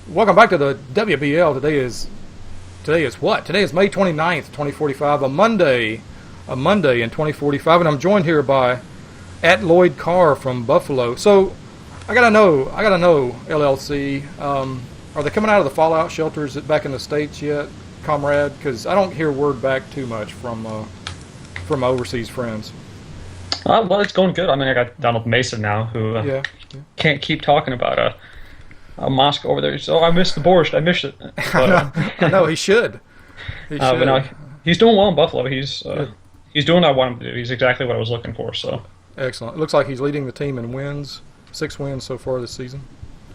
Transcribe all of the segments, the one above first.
Welcome back to the WBL. Today is what? Today is May 29th, 2045, a Monday in 2045, and I'm joined here by at Lloyd Carr from Buffalo. So I gotta know, LLC. Are they coming out of the fallout shelters back in the States yet, comrade? Because I don't hear word back too much from my overseas friends. Well, it's going good. I mean, I got Donald Mason now, who can't keep talking about a mosque over there. So I missed the borscht. I missed it. But, I know he should. But no, he's doing well in Buffalo. He's doing what I want him to do. He's exactly what I was looking for. So excellent. It looks like he's leading the team in wins. 6 wins so far this season.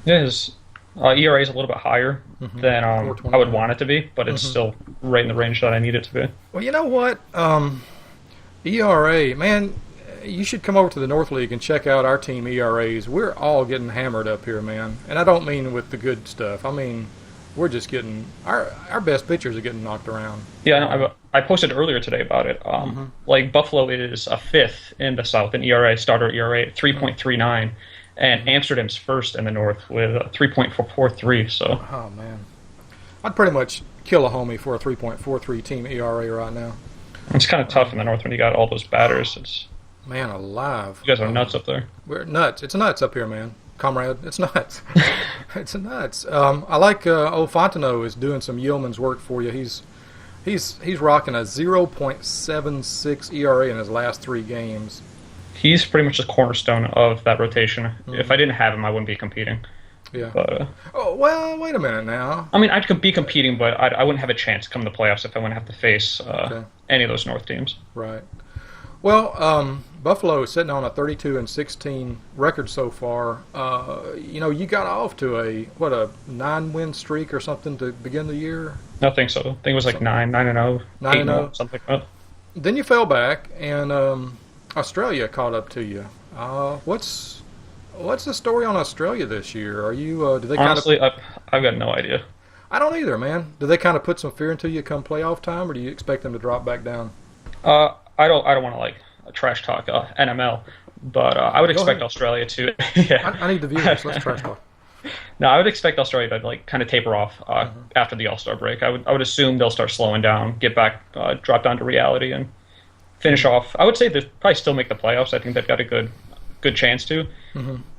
Yeah, his ERA is a little bit higher than I would want it to be, but it's still right in the range that I need it to be. Well, you know what? ERA, man, you should come over to the North League and check out our team ERAs. We're all getting hammered up here, man. And I don't mean with the good stuff. I mean, we're just getting our best pitchers are getting knocked around. Yeah, I posted earlier today about it. Like Buffalo is a fifth in the South in ERA, starter ERA at 3.39, and Amsterdam's first in the North with 3.43. So, oh man, I'd pretty much kill a homie for a 3.43 team ERA right now. It's kind of tough in the North when you got all those batters. It's man alive. You guys are nuts up there. We're nuts. It's nuts up here, man. Comrade, it's nuts. It's nuts. I like old Fontenot is doing some yeoman's work for you. He's rocking a 0.76 ERA in his last 3 games. He's pretty much the cornerstone of that rotation. If I didn't have him, I wouldn't be competing. Yeah. But, oh well, wait a minute now. I mean, I'd be competing, but I wouldn't have a chance to come to the playoffs if I wouldn't have to face any of those North teams. Right. Well, Buffalo is sitting on a 32-16 record so far. You got off to a 9-win streak or something to begin the year. I think so. I think it was like 9-0, 8-0, something like that. Then you fell back, and Australia caught up to you. What's the story on Australia this year? Are you? Do they honestly? I've got no idea. I don't either, man. Do they kind of put some fear into you come playoff time, or do you expect them to drop back down? I don't want to trash talk NML, but I would expect Australia to. Yeah. I need the viewers. Let's trash talk. No, I would expect Australia to kind of taper off after the All-Star break. I would assume they'll start slowing down, get back, drop down to reality, and finish off. I would say they'll probably still make the playoffs. I think they've got a good chance to,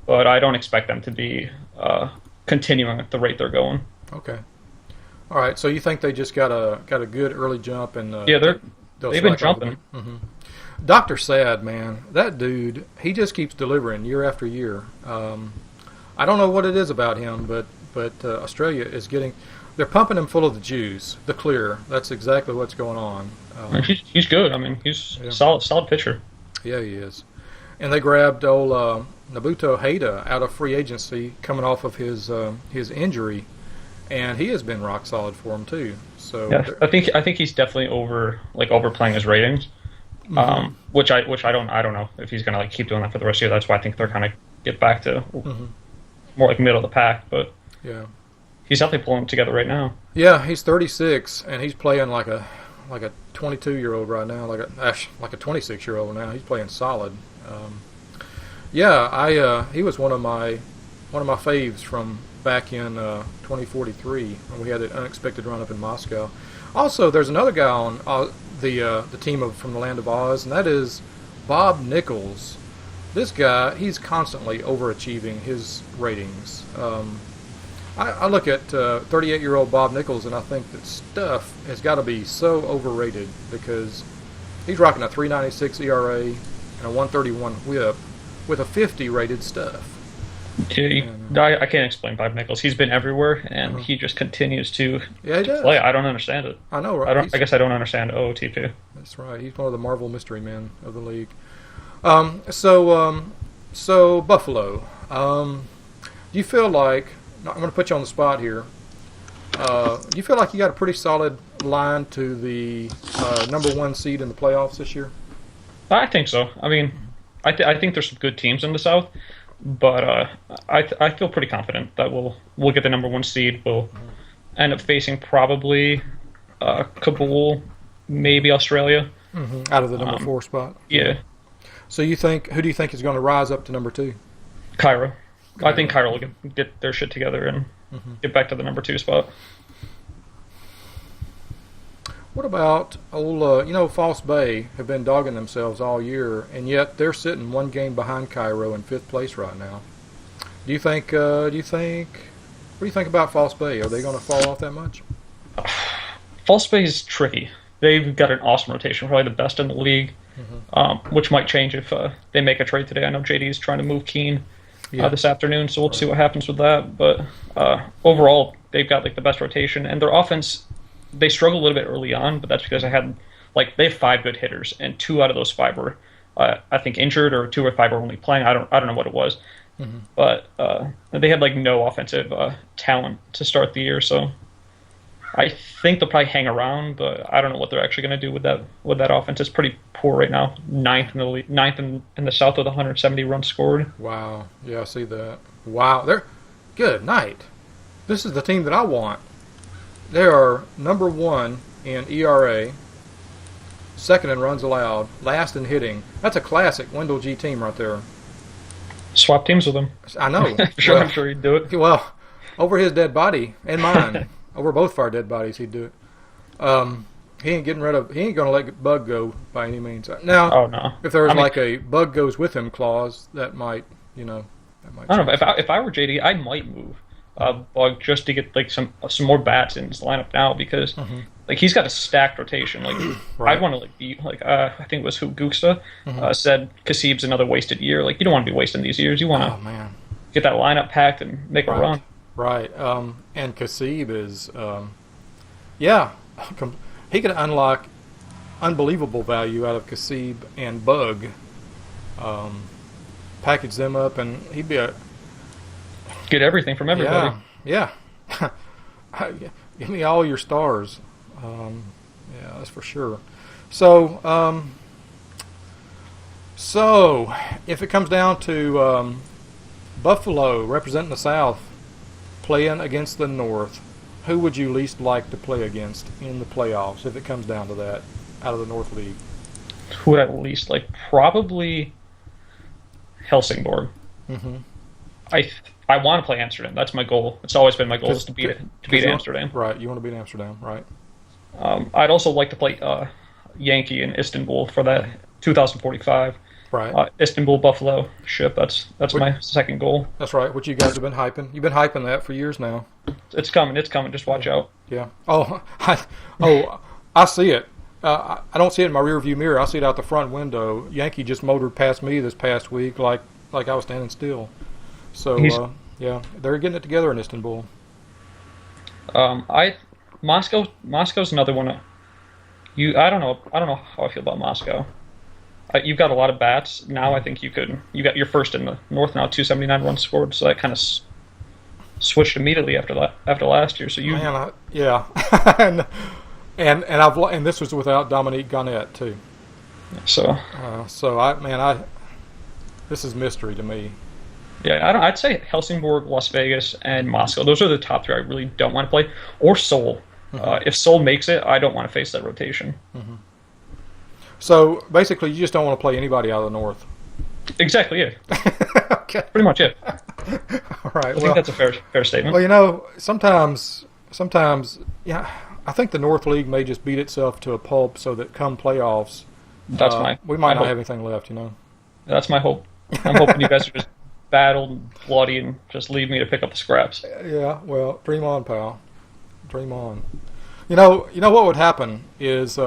but I don't expect them to be continuing at the rate they're going. Okay. All right. So you think they just got a good early jump and they've been jumping. Dr. Sad, man, that dude, he just keeps delivering year after year. I don't know what it is about him, but Australia is they're pumping him full of the juice, the clear. That's exactly what's going on. He's good. I mean, he's a solid pitcher. Yeah, he is. And they grabbed old Nabuto Hayda out of free agency, coming off of his injury, and he has been rock solid for him too. So yeah, I think he's definitely overplaying his ratings, which I don't know if he's gonna keep doing that for the rest of the year. That's why I think they're kind of get back to more like middle of the pack. But yeah, he's definitely pulling it together right now. Yeah, he's 36 and he's playing like a 22-year-old right now, like a 26-year-old now. He's playing solid. He was one of my faves from back in 2043 when we had an unexpected run up in Moscow. Also, there's another guy on the team from the Land of Oz, and that is Bob Nichols. This guy, he's constantly overachieving his ratings. I look at 38-year-old Bob Nichols, and I think that stuff has got to be so overrated because he's rocking a 3.96 ERA and a 1.31 WHIP with a 50 rated stuff. I can't explain Bob Nichols. He's been everywhere, and he just continues to play. I don't understand it. I know, right? I guess I don't understand OOTP. That's right. He's one of the Marvel mystery men of the league. So Buffalo. Do you feel like I'm going to put you on the spot here? Do you feel like you got a pretty solid line to the number 1 seed in the playoffs this year? I think so. I mean, I think there's some good teams in the South. But I feel pretty confident that we'll get the number 1 seed. We'll end up facing probably Kabul, maybe Australia. Out of the number 4 spot. Yeah. So who do you think is going to rise up to number 2? Cairo. I think Carr will get their shit together and get back to the number 2 spot. What about old, False Bay have been dogging themselves all year, and yet they're sitting one game behind Cairo in 5th place right now. What do you think about False Bay? Are they going to fall off that much? False Bay is tricky. They've got an awesome rotation, probably the best in the league, which might change if they make a trade today. I know JD is trying to move Keane this afternoon, so we'll see what happens with that. But overall, they've got the best rotation, and their offense, they struggle a little bit early on, but that's because they have 5 good hitters, and 2 out of those 5 were, I think, injured, or 2 or 5 were only playing. I don't know what it was, but they had no offensive talent to start the year, so I think they'll probably hang around, but I don't know what they're actually going to do with that offense. It's pretty poor right now. 9th in the league, 9th in the South with 170 runs scored. Wow, yeah, I see that. Wow, they're good night. This is the team that I want. They are number 1 in ERA, 2nd in runs allowed, last in hitting. That's a classic Wendell G team right there. Swap teams with him. I know. I'm sure he'd do it. Well, over his dead body and mine, over both of our dead bodies, he'd do it. He ain't going to let Bug go by any means. Now, no. If there was a Bug goes with him clause, that might, I don't know. If I were JD, I might move Bug just to get some more bats in his lineup now, because he's got a stacked rotation. Right. I'd want to be I think it was Guksta said Kasib's another wasted year. You don't want to be wasting these years. You want to get that lineup packed and make a run. Right. And Kasib is he could unlock unbelievable value out of Kasib and Bug. Package them up, and he'd be get everything from everybody. Yeah. Give me all your stars. Yeah, that's for sure. So if it comes down to Buffalo representing the South playing against the North, who would you least like to play against in the playoffs if it comes down to that out of the North League? Who would I least like? Probably Helsingborg. I want to play Amsterdam. That's my goal. It's always been my goal is to beat Amsterdam. Right, you want to beat Amsterdam, right? I'd also like to play Yankee in Istanbul for that 2045. Right. Istanbul Buffalo ship. That's my second goal. That's right. Which you guys have been hyping. You've been hyping that for years now. It's coming. Just watch out. Yeah. Oh, I see it. I don't see it in my rearview mirror. I see it out the front window. Yankee just motored past me this past week like I was standing still. So yeah, they're getting it together in Istanbul. Moscow's another one. I don't know how I feel about Moscow. You've got a lot of bats now. I think you got your first in the North now, 279 runs scored. So that kind of switched immediately after last year. So and this was without Dominique Garnett too. So this is mystery to me. Yeah, I'd say Helsingborg, Las Vegas, and Moscow. Those are the top 3 I really don't want to play. Or Seoul. If Seoul makes it, I don't want to face that rotation. So basically, you just don't want to play anybody out of the North. Exactly. Yeah. Okay. Pretty much it. All right. I think that's a fair statement. Well, sometimes, yeah, I think the North League may just beat itself to a pulp so that come playoffs, we might not have anything left. That's my hope. I'm hoping you guys are just battled and bloody and just leave me to pick up the scraps. Yeah. Well, dream on, pal. Dream on. You know what would happen is.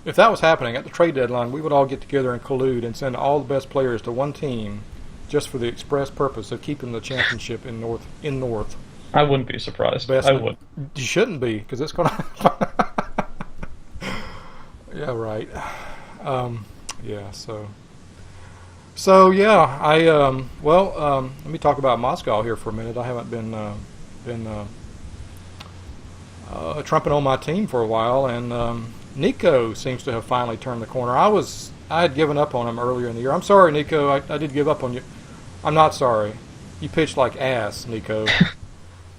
If that was happening at the trade deadline, we would all get together and collude and send all the best players to one team, just for the express purpose of keeping the championship in North. I wouldn't be surprised. I would. You shouldn't be, because it's going to. Yeah, right. Yeah. So yeah. Let me talk about Moscow here for a minute. I haven't been trumping on my team for a while, and. Nico seems to have finally turned the corner. I had given up on him earlier in the year. I'm sorry, Nico. I did give up on you. I'm not sorry. You pitched like ass, Nico.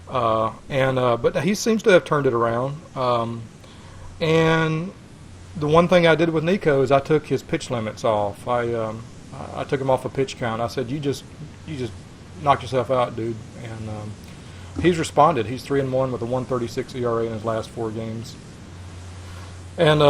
But he seems to have turned it around. And the one thing I did with Nico is I took his pitch limits off. I took him off a pitch count. I said, you just knock yourself out, dude. And he's responded. He's 3-1 with a 1.36 ERA in his last 4 games. And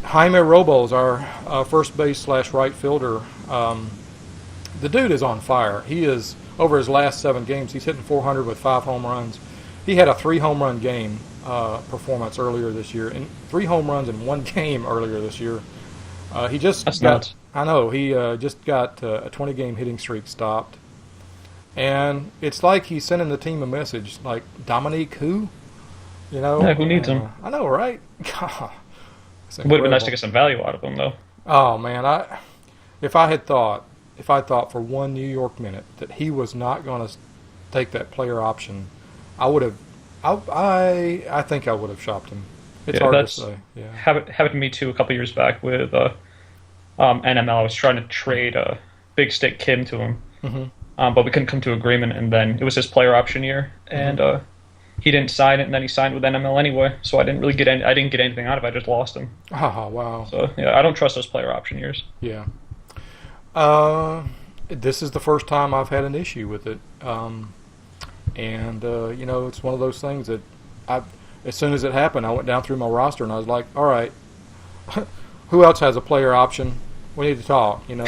Jaime Robles, our first base / right fielder, the dude is on fire. He is, over his last 7 games, he's hitting 400 with 5 home runs. He had a 3 home run game performance earlier this year, and 3 home runs in 1 game earlier this year. He just That's got, nuts. I know, he just got a 20-game hitting streak stopped. And it's like he's sending the team a message, like, Dominique who? You know? Yeah, who needs him? I know, right? God. Would have been nice to get some value out of him, though. Oh man, if I thought for 1 New York minute that he was not going to take that player option, I would have. I think I would have shopped him. It's hard to say. Yeah, happened to me too a couple years back with NML. I was trying to trade Big Stick Kim to him, but we couldn't come to agreement. And then it was his player option year, and he didn't sign it, and then he signed with NML anyway. So I didn't really get I didn't get anything out of it. I just lost him. Oh wow. So yeah, I don't trust those player option years. Yeah. This is the first time I've had an issue with it, and you know, it's one of those things that as soon as it happened, I went down through my roster and I was like, all right, who else has a player option? We need to talk, you know.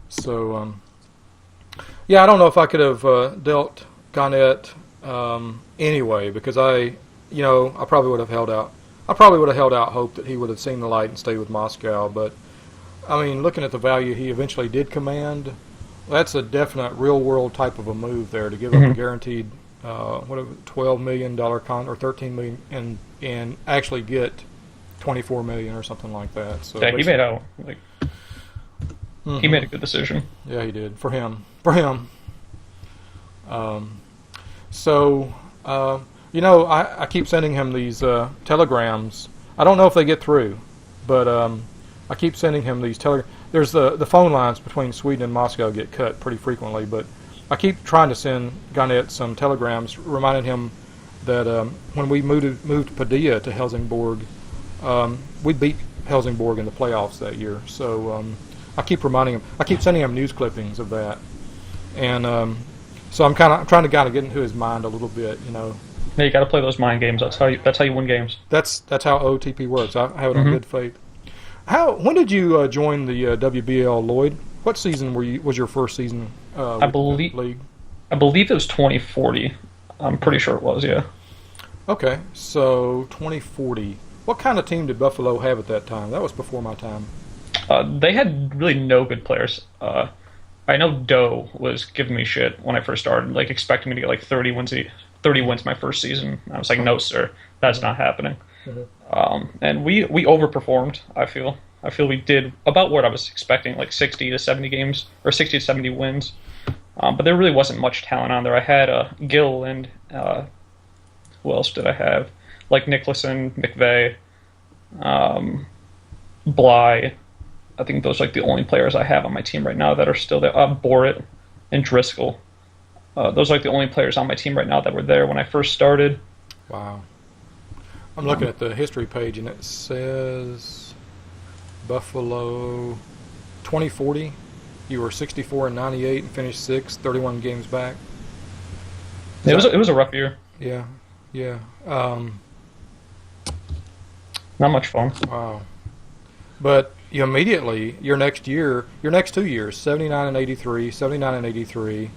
So yeah, I don't know if I could have dealt Garnett anyway, because I probably would have held out. I probably would have held out hope that he would have seen the light and stayed with Moscow. But I mean, looking at the value he eventually did command, that's a definite real-world type of a move there to give up a guaranteed $12 million or $13 million and actually get $24 million or something like that. So yeah, he made out he made a good decision. Yeah, he did for him. So you know, I keep sending him these telegrams. I don't know if they get through, but I keep sending him these telegrams. There's the phone lines between Sweden and Moscow get cut pretty frequently, but I keep trying to send Garnett some telegrams reminding him that when we moved Padilla to Helsingborg, we beat Helsingborg in the playoffs that year. So I keep reminding him. I keep sending him news clippings of that, and so I'm trying to get into his mind a little bit, you know. Yeah, you got to play those mind games. That's how you win games. That's how OTP works. I have it on good faith. When did you join the WBL, Lloyd? What season was your first season? I believe league. I believe it was 2040. I'm pretty sure it was. Yeah. Okay, so 2040. What kind of team did Buffalo have at that time? That was before my time. They had really no good players. I know Doe was giving me shit when I first started, like expecting me to get like 30 wins my first season. I was like, no, sir, that's not happening. And we overperformed. I feel we did about what I was expecting, like 60 to 70 games or 60 to 70 wins. But there really wasn't much talent on there. I had Gill and who else did I have? Like Nicholson, McVeigh, Bly. I think those are like the only players I have on my team right now that are still there. Borrett and Driscoll. Those are like the only players on my team right now that were there when I first started. Wow. I'm looking at the history page, and it says Buffalo 2040. You were 64-98 and finished 6th, 31 games back. It was a rough year. Yeah. Not much fun. Wow. But you immediately, your next 2 years, 79 and 83, 79 and 83,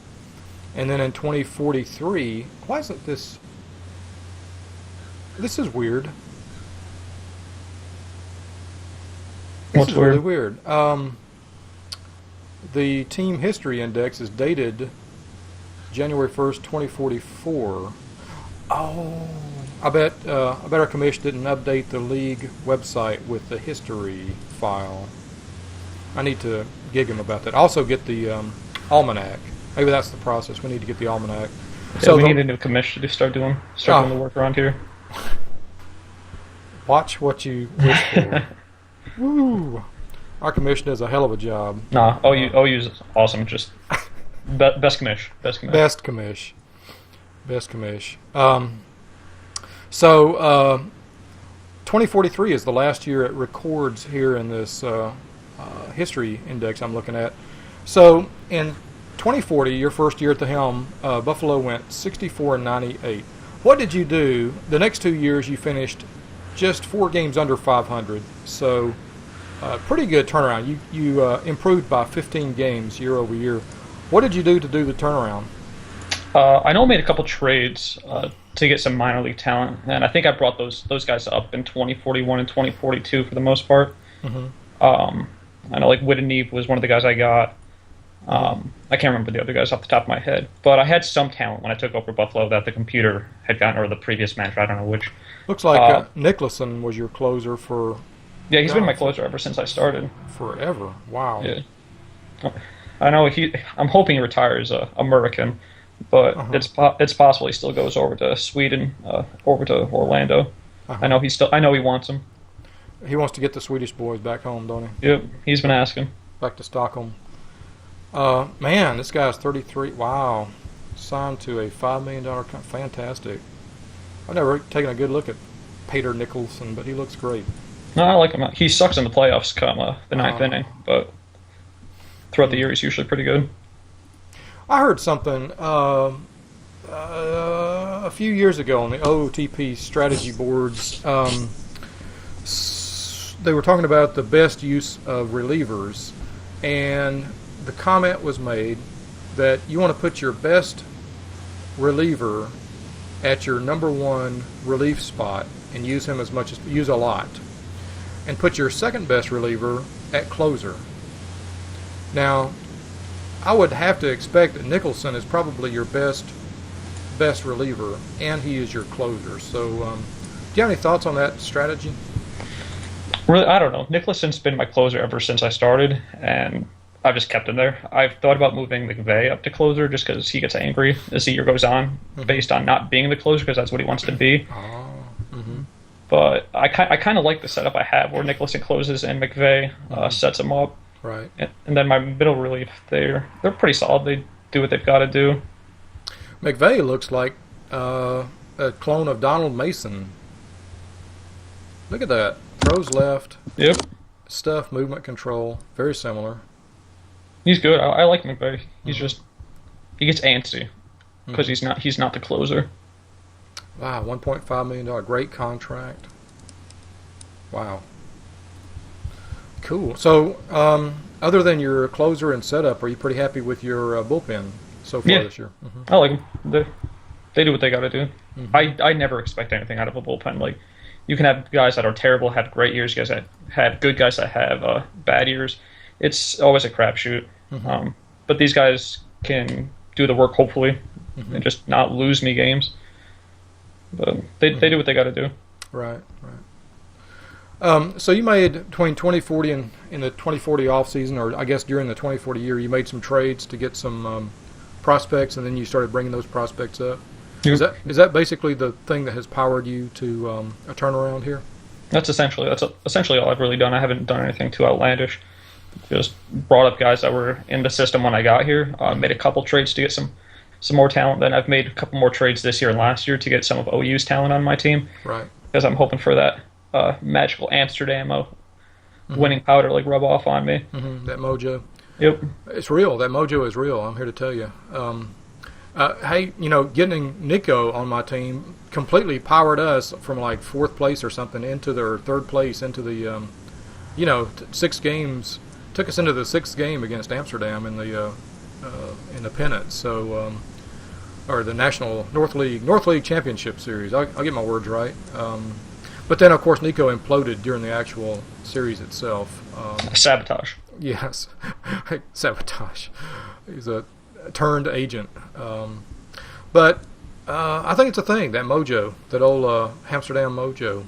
and then in 2043, why isn't this? This is weird. What's This is really weird. The team history index is dated January 1st, 2044. Oh, I bet our commission didn't update the league website with the history file. I need to gig him about that. Also get the almanac. Maybe that's the process. We need to get the almanac. Yeah, so we need a new commission to start doing the work around here. Watch what you wish for. Woo! Our commission does a hell of a job. Nah, OU's awesome. Just best commish. Best commish. So 2043 is the last year it records here in this history index I'm looking at. So in 2040, your first year at the helm, Buffalo went 64-98. What did you do? The next 2 years, you finished just 4 games under 500. So, pretty good turnaround. You improved by 15 games year over year. What did you do to do the turnaround? I know I made a couple trades to get some minor league talent, and I think I brought those guys up in 2041 and 2042 for the most part. I know like Whitney was one of the guys I got. I can't remember the other guys off the top of my head, but I had some talent when I took over Buffalo that the computer had gotten, or the previous manager, I don't know which. Looks like Nicholson was your closer for... Yeah, he's been my closer ever since I started. Forever. Wow. Yeah. I know I'm hoping he retires American, but it's possible he still goes over to Sweden, over to Orlando. I know he wants him. He wants to get the Swedish boys back home, don't he? Yep, he's been asking. Back to Stockholm. Man, this guy's 33. Wow. Signed to a $5 million contract. Fantastic. I've never taken a good look at Peter Nicholson, but he looks great. No, I like him. He sucks in the playoffs come the ninth inning, but throughout the year he's usually pretty good. I heard something a few years ago on the OOTP strategy boards. They were talking about the best use of relievers, and the comment was made that you want to put your best reliever at your number one relief spot and use him use a lot, and put your second best reliever at closer. Now, I would have to expect that Nicholson is probably your best reliever, and he is your closer. So, do you have any thoughts on that strategy? Really, I don't know. Nicholson's been my closer ever since I started, and I've just kept him there. I've thought about moving McVay up to closer just because he gets angry as the year goes on, based on not being the closer because that's what he wants to be. But I kind of like the setup I have where Nicholson closes and McVay sets him up. Right. And then my middle relief, they're pretty solid. They do what they've got to do. McVay looks like a clone of Donald Mason. Look at that. Throws left. Yep. Stuff, movement control. Very similar. He's good. I like McVay. He's just... He gets antsy because he's not the closer. Wow, $1.5 million. Great contract. Wow. Cool. So, other than your closer and setup, are you pretty happy with your bullpen so far this year? I like them. They do what they got to do. I never expect anything out of a bullpen. Like, you can have guys that are terrible, have great years, guys that have good guys that have bad years. It's always a crapshoot. But these guys can do the work, hopefully, and just not lose me games. But they do what they got to do. Right. So you made, between 2040 and in the 2040 off season, or I guess during the 2040 year, you made some trades to get some prospects, and then you started bringing those prospects up. Is that basically the thing that has powered you to a turnaround here? That's essentially all I've really done. I haven't done anything too outlandish. Just brought up guys that were in the system when I got here. Made a couple trades to get some more talent. Then I've made a couple more trades this year and last year to get some of OU's talent on my team. Right. Because I'm hoping for that magical Amsterdam winning powder like rub off on me. That mojo. Yep. It's real. That mojo is real. I'm here to tell you. Hey, getting Nico on my team completely powered us from like 4th place or something into their 3rd place into the, 6 games. Took us into the 6th game against Amsterdam in the pennant. So, or the National North League Championship Series. I'll get my words right. But then, of course, Nico imploded during the actual series itself. Sabotage. Yes, sabotage. He's a turned agent. But I think it's a thing, that mojo, that old Amsterdam mojo.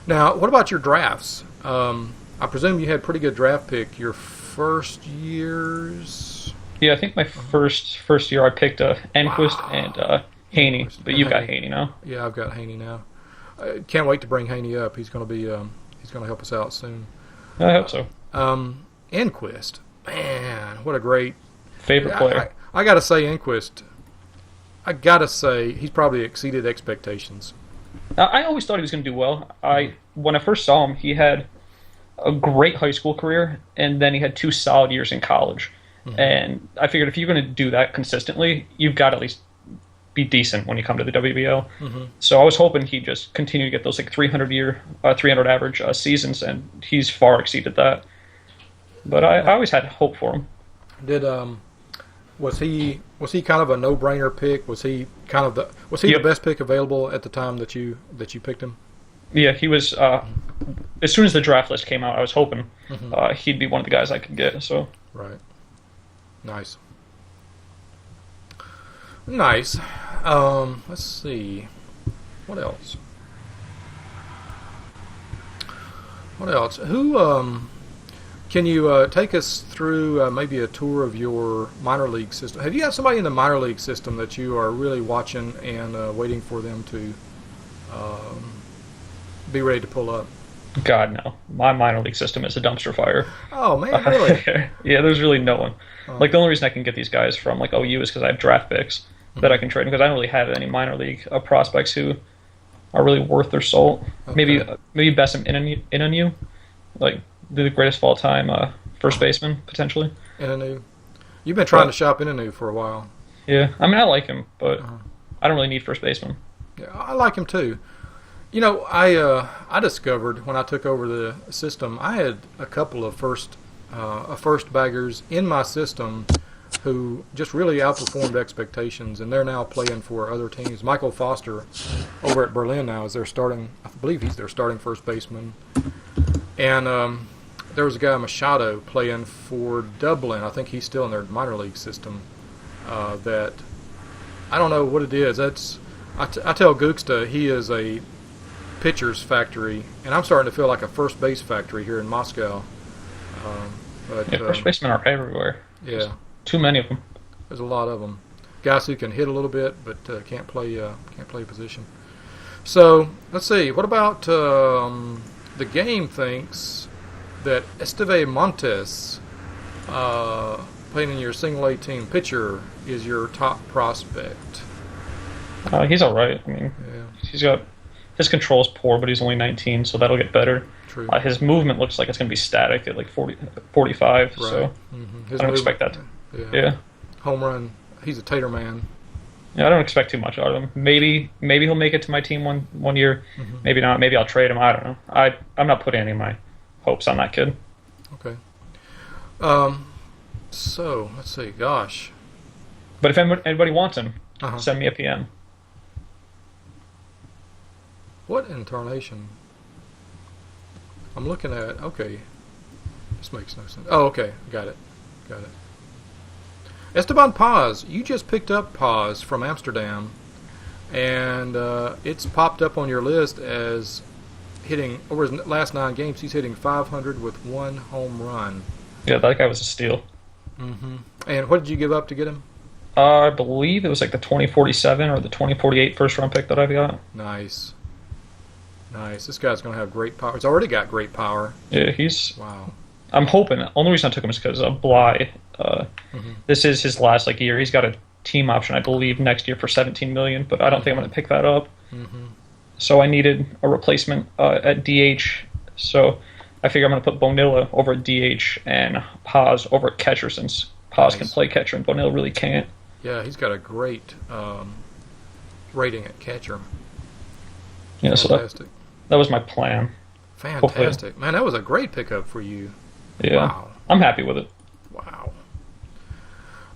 Now, what about your drafts? I presume you had pretty good draft pick your first years. Yeah, I think my first year I picked Enquist and Haney, but you've got Haney now. Yeah, I've got Haney now. Can't wait to bring Haney up. He's going to help us out soon. I hope so. Enquist, man, what a great favorite player. I got to say, Enquist. I got to say he's probably exceeded expectations. I always thought he was going to do well. When I first saw him, he had a great high school career, and then he had 2 solid years in college. And I figured if you're going to do that consistently, you've got to at least be decent when you come to the WBL. So I was hoping he'd just continue to get those like 300 average seasons, and he's far exceeded that. But I always had hope for him. Did was he kind of a no-brainer pick? Was he the best pick available at the time that you picked him? Yeah, he was. As soon as the draft list came out, I was hoping he'd be one of the guys I could get. So right, nice. Let's see, what else? Who can you take us through maybe a tour of your minor league system? Have you got somebody in the minor league system that you are really watching and waiting for them to be ready to pull up? God, no. My minor league system is a dumpster fire. Oh, man, really? Yeah, there's really no one. Oh. Like, the only reason I can get these guys from, like, OU is because I have draft picks that I can trade, because I don't really have any minor league prospects who are really worth their salt. Okay. Maybe Bessim Inanu, like, the greatest of all time first baseman, potentially. Inanu. You've been trying to shop Inanu for a while. Yeah, I mean, I like him, but I don't really need first baseman. Yeah, I like him, too. You know, I discovered when I took over the system, I had a couple of first baggers in my system who just really outperformed expectations, and they're now playing for other teams. Michael Foster over at Berlin now is their starting. I believe he's their starting first baseman. And there was a guy, Machado, playing for Dublin. I think he's still in their minor league system. That I don't know what it is. I tell Geekast he is a pitcher's factory, and I'm starting to feel like a first base factory here in Moscow. First basemen are everywhere. Yeah, there's too many of them. There's a lot of them. Guys who can hit a little bit, but can't play position. So let's see. What about the game? Thinks that Esteve Montes, playing in your single A team pitcher, is your top prospect. He's all right. I mean, his control's poor, but he's only 19, so that'll get better. True. His movement looks like it's going to be static at like 45, right. so I don't expect that. Yeah. Home run. He's a tater man. Yeah, I don't expect too much out of him. Maybe he'll make it to my team one year. Maybe not. Maybe I'll trade him. I don't know. I'm not putting any of my hopes on that kid. Okay. So let's see. Gosh. But if anybody wants him, send me a PM. What in tarnation? I'm looking at. Okay. This makes no sense. Oh, okay. Got it. Esteban Paz. You just picked up Paz from Amsterdam, and it's popped up on your list as hitting over his last 9 games. He's hitting 500 with 1 home run. Yeah, that guy was a steal. And what did you give up to get him? I believe it was like the 2047 or the 2048 first round pick that I got. Nice. This guy's going to have great power. He's already got great power. Yeah, he's. Wow. I'm hoping. The only reason I took him is because of Bly. This is his last year. He's got a team option, I believe, next year for $17 million, but I don't think I'm going to pick that up. So I needed a replacement at DH. So I figure I'm going to put Bonilla over at DH and Paz over at catcher, since Paz can play catcher and Bonilla really can't. Yeah, he's got a great rating at catcher. Yeah, fantastic. So that was my plan. Fantastic. Hopefully. Man, that was a great pickup for you. Yeah. Wow. I'm happy with it. Wow.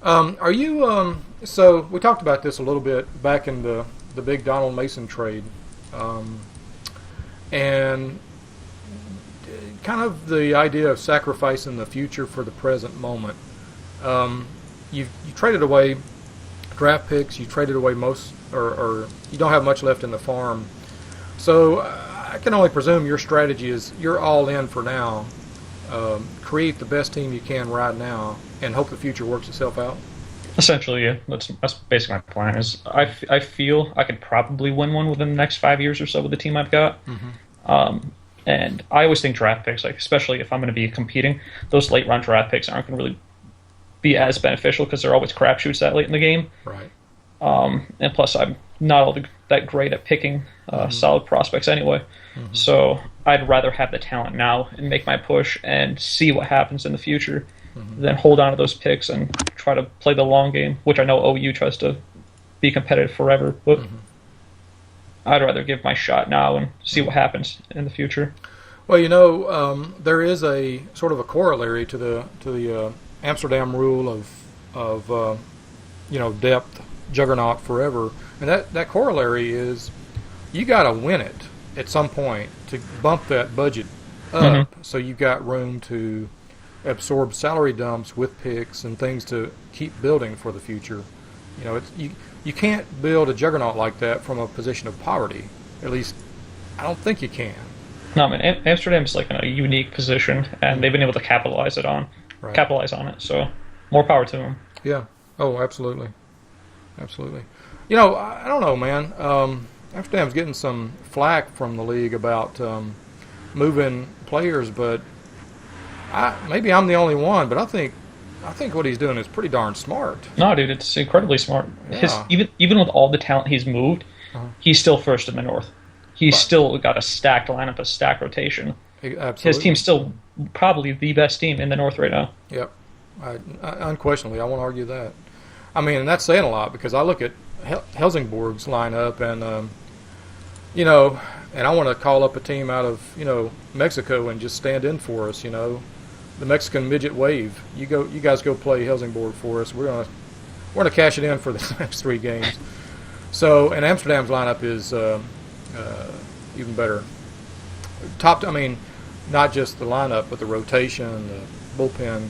Are you, so we talked about this a little bit back in the big Donald Mason trade, and kind of the idea of sacrificing the future for the present moment. You traded away draft picks, you traded away most, or you don't have much left in the farm. So I can only presume your strategy is you're all in for now. Create the best team you can right now, and hope the future works itself out. Essentially, yeah. That's basically my plan. Is I feel I could probably win one within the next 5 years or so with the team I've got. And I always think draft picks, like especially if I'm going to be competing, those late round draft picks aren't going to really be as beneficial because they're always crapshoots that late in the game. Right. And plus, I'm not all that great at picking solid prospects anyway. So I'd rather have the talent now and make my push and see what happens in the future then hold on to those picks and try to play the long game, which I know OU tries to be competitive forever, but I'd rather give my shot now and see what happens in the future. Well, there is a sort of a corollary to the Amsterdam rule of depth, juggernaut forever, and that corollary is you got to win it at some point to bump that budget up, so you've got room to absorb salary dumps with picks and things to keep building for the future. You can't build a juggernaut like that from a position of poverty. At least, I don't think you can. No, I mean, Amsterdam's like in a unique position, and they've been able to capitalize on it. So, more power to them. Yeah. Oh, absolutely. Absolutely. I don't know, man. Amsterdam's getting some flack from the league about moving players, but maybe I'm the only one. But I think what he's doing is pretty darn smart. No, dude, it's incredibly smart. Yeah. Even with all the talent he's moved, he's still first in the North. He's still got a stacked lineup, a stacked rotation. Absolutely. His team's still probably the best team in the North right now. Yep. Unquestionably, I won't argue that. I mean, and that's saying a lot because I look at Helsingborg's lineup and, and I want to call up a team out of, Mexico and just stand in for us, the Mexican midget wave. You guys go play Helsingborg for us. We're gonna cash it in for the next 3 games. So, and Amsterdam's lineup is even better. Not just the lineup, but the rotation, the bullpen.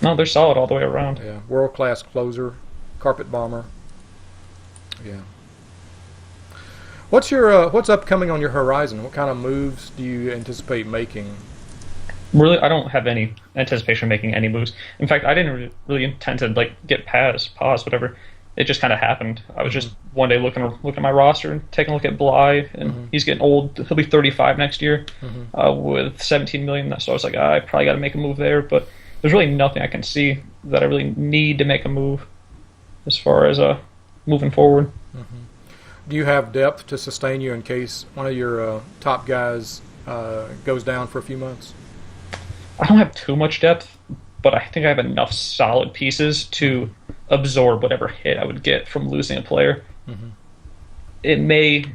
No, they're solid all the way around. Yeah, world-class closer, carpet bomber. Yeah. What's upcoming on your horizon? What kind of moves do you anticipate making? Really, I don't have any anticipation of making any moves. In fact, I didn't really intend to get pause, whatever. It just kind of happened. I was just one day looking at my roster and taking a look at Bly, and he's getting old. He'll be 35 next year with $17 million. So I was like, I probably got to make a move there. But there's really nothing I can see that I really need to make a move as far as moving forward. Do you have depth to sustain you in case one of your top guys goes down for a few months? I don't have too much depth, but I think I have enough solid pieces to absorb whatever hit I would get from losing a player. It may,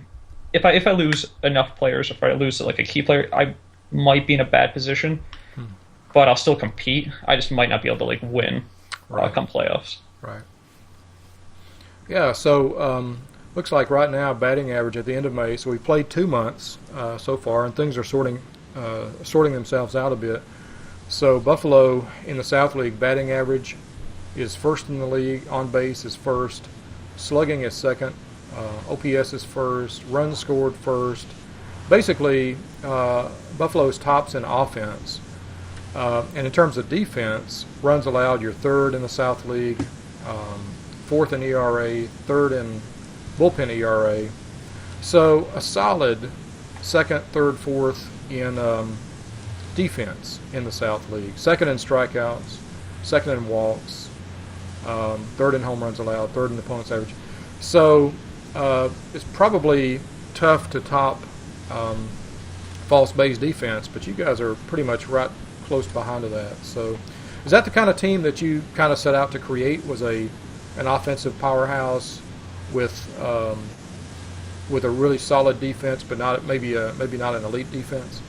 if I lose enough players, if I lose a key player, I might be in a bad position, but I'll still compete. I just might not be able to win come playoffs. Right. Yeah. So looks like right now batting average at the end of May. So we played 2 months so far, and things are sorting themselves out a bit. So Buffalo in the South League batting average is first in the league. On base is first. Slugging is second. OPS is first. Runs scored first. Basically, Buffalo's tops in offense. And in terms of defense, runs allowed, you're third in the South League, fourth in ERA, third in bullpen ERA. So a solid second, third, fourth in defense in the South League. Second in strikeouts, second in walks, third in home runs allowed, third in opponent's average. So it's probably tough to top false base defense, but you guys are pretty much right close behind to that. So is that the kind of team that you kind of set out to create, was an offensive powerhouse with a really solid defense, but maybe not an elite defense?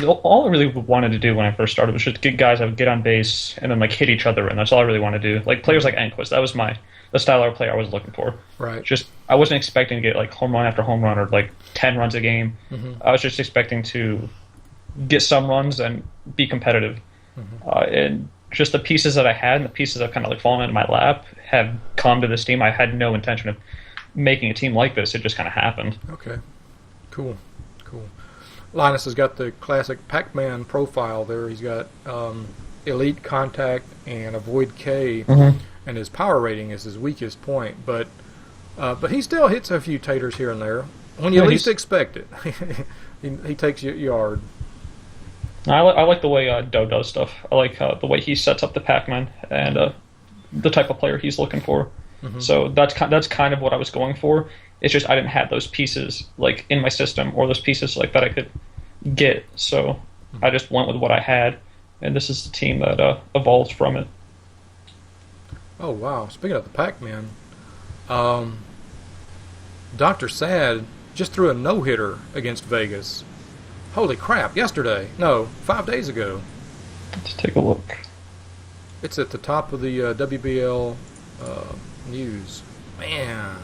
All I really wanted to do when I first started was just get guys that would get on base and then hit each other, and that's all I really wanted to do. Players like Enquist, that was the style of player I was looking for. Right. Just I wasn't expecting to get home run after home run or 10 runs a game. I was just expecting to get some runs and be competitive. And just the pieces that I had and the pieces that kind of fallen into my lap have come to this team. I had no intention of making a team like this. It just kind of happened. Okay. Cool. Linus has got the classic Pac-Man profile there. He's got elite contact and avoid K, and his power rating is his weakest point. But he still hits a few taters here and there when you least expect it. he takes you yard. I like the way Doe does stuff. I like the way he sets up the Pac-Man and the type of player he's looking for. So that's kind of what I was going for. It's just I didn't have those pieces in my system, or those pieces that I could get. So I just went with what I had, and this is the team that evolved from it. Oh wow! Speaking of the Pac-Man, Dr. Sad just threw a no-hitter against Vegas. Holy crap! Yesterday? No, 5 days ago. Let's take a look. It's at the top of the WBL news. Man.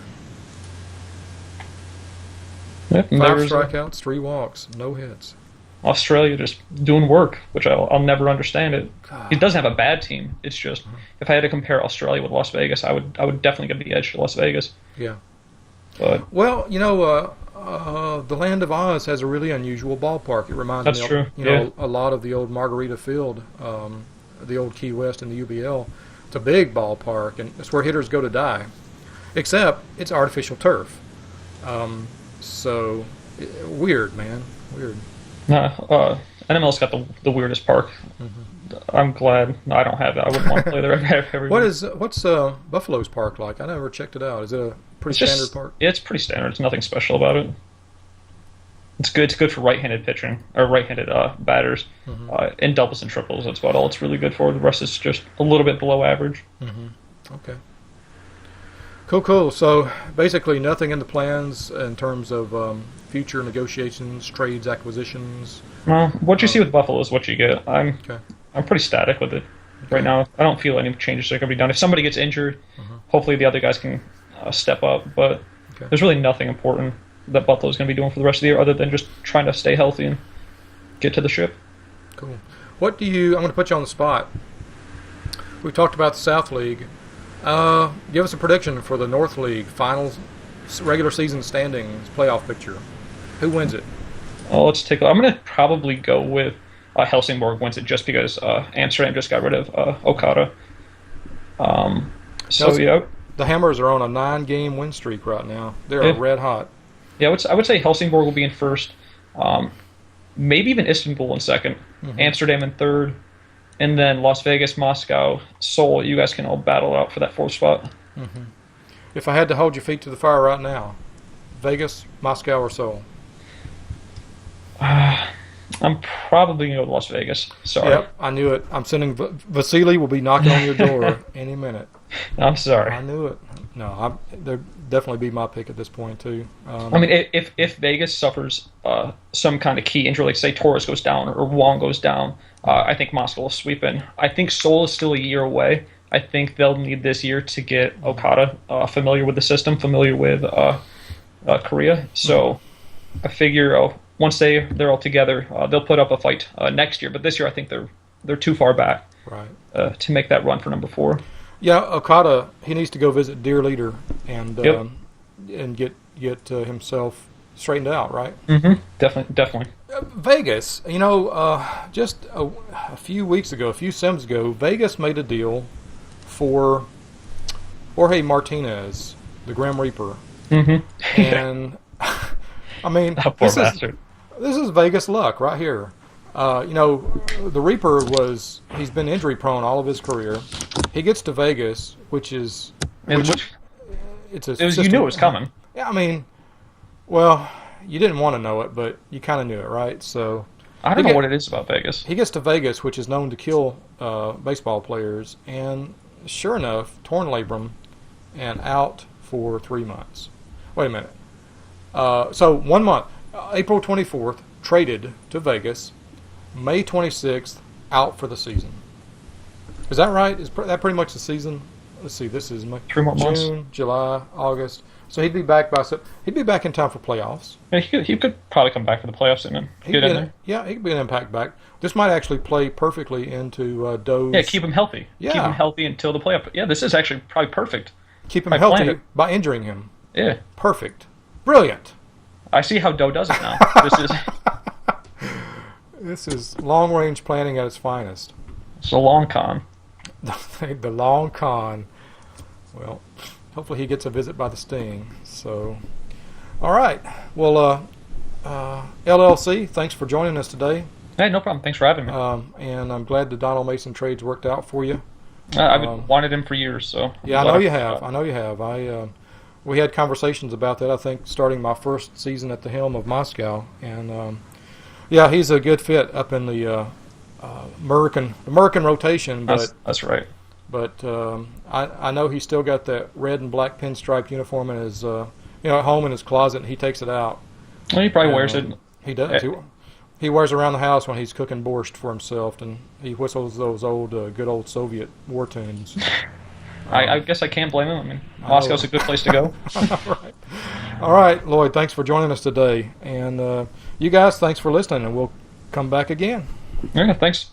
Yep, 5 strikeouts, 3 walks, no hits. Australia just doing work, which I'll never understand it. God. He doesn't have a bad team. It's just if I had to compare Australia with Las Vegas, I would definitely give the edge to Las Vegas. Yeah. But well, the Land of Oz has a really unusual ballpark. It reminds that's me true. of a lot of the old Margarita Field, the old Key West in the UBL. It's a big ballpark, and it's where hitters go to die. Except it's artificial turf. So weird, man. Weird. NML's got the weirdest park. Mm-hmm. I'm glad I don't have that. I wouldn't want to play there every What's Buffalo's park like? I never checked it out. Is it a pretty standard park? Yeah, it's pretty standard. There's nothing special about it. It's good. It's good for right-handed pitching or right-handed batters, in doubles and triples. That's about all it's really good for. The rest is just a little bit below average. Mm-hmm. Okay. Cool. So basically, nothing in the plans in terms of future negotiations, trades, acquisitions. Well, what you see with Buffalo is what you get. I'm pretty static with it right now. I don't feel any changes are going to be done. If somebody gets injured, hopefully the other guys can step up. But there's really nothing important that Buffalo's going to be doing for the rest of the year other than just trying to stay healthy and get to the ship. Cool. I'm going to put you on the spot. We talked about the South League. Give us a prediction for the North League finals, regular season standings, playoff picture. Who wins it? Oh, let's take. I'm going to probably go with Helsingborg wins it just because Amsterdam just got rid of Okada. The Hammers are on a 9-game win streak right now. They're red hot. Yeah, I would say Helsingborg will be in first. Maybe even Istanbul in second. Amsterdam in third. And then Las Vegas, Moscow, Seoul, you guys can all battle out for that 4th spot. If I had to hold your feet to the fire right now, Vegas, Moscow, or Seoul? I'm probably going to go to Las Vegas. Sorry. Yep, I knew it. I'm sending Vasily will be knocking on your door any minute. I'm sorry. I knew it. No, they'd definitely be my pick at this point, too. I mean, if Vegas suffers some kind of key injury, like say Torres goes down or Wong goes down, I think Moscow will sweep in. I think Seoul is still a year away. I think they'll need this year to get Okada familiar with the system, familiar with Korea. So I figure once they're all together, they'll put up a fight next year. But this year, I think they're too far back to make that run for number 4. Yeah, Okada, he needs to go visit Dear Leader and get himself straightened out, right? Definitely. Vegas, just a few sims ago, Vegas made a deal for Jorge Martinez, the Grim Reaper. And, I mean, this is Vegas luck right here. The Reaper he's been injury prone all of his career. He gets to Vegas, it's a system. You knew it was coming. Yeah, I mean, well, you didn't want to know it, but you kind of knew it, right? So I don't know what it is about Vegas. He gets to Vegas, which is known to kill baseball players, and sure enough, torn labrum and out for 3 months. Wait a minute. So 1 month, April 24th, traded to Vegas. May 26th, out for the season. Is that right? Is that pretty much the season? Let's see. This is 3 more months. June, July, August. So he'd be back in time for playoffs. Yeah, he could probably come back for the playoffs and then get in there. Yeah, he could be an impact back. This might actually play perfectly into Doe's. Yeah, keep him healthy. Yeah. Keep him healthy until the playoff. Yeah, this is actually probably perfect. Keep him healthy by injuring him. Yeah. Perfect. Brilliant. I see how Doe does it now. This is long-range planning at its finest. It's a long con. The long con. Well, hopefully he gets a visit by the Sting. So, all right. Well, LLC, thanks for joining us today. Hey, no problem. Thanks for having me. And I'm glad the Donald Mason trades worked out for you. I've wanted him for years, so. Yeah, I know you have. We had conversations about that, I think, starting my first season at the helm of Moscow. And, yeah, he's a good fit up in the American rotation, but That's right. but I know he's still got that red and black pinstripe uniform in his at home in his closet, and he takes it out. Well, he probably wears it. He does. He wears it around the house when he's cooking borscht for himself, and he whistles those good old Soviet war tunes. I guess I can't blame him. I mean, Moscow's a good place to go. Right. All right, Lloyd, thanks for joining us today. And you guys, thanks for listening, and we'll come back again. Yeah, thanks.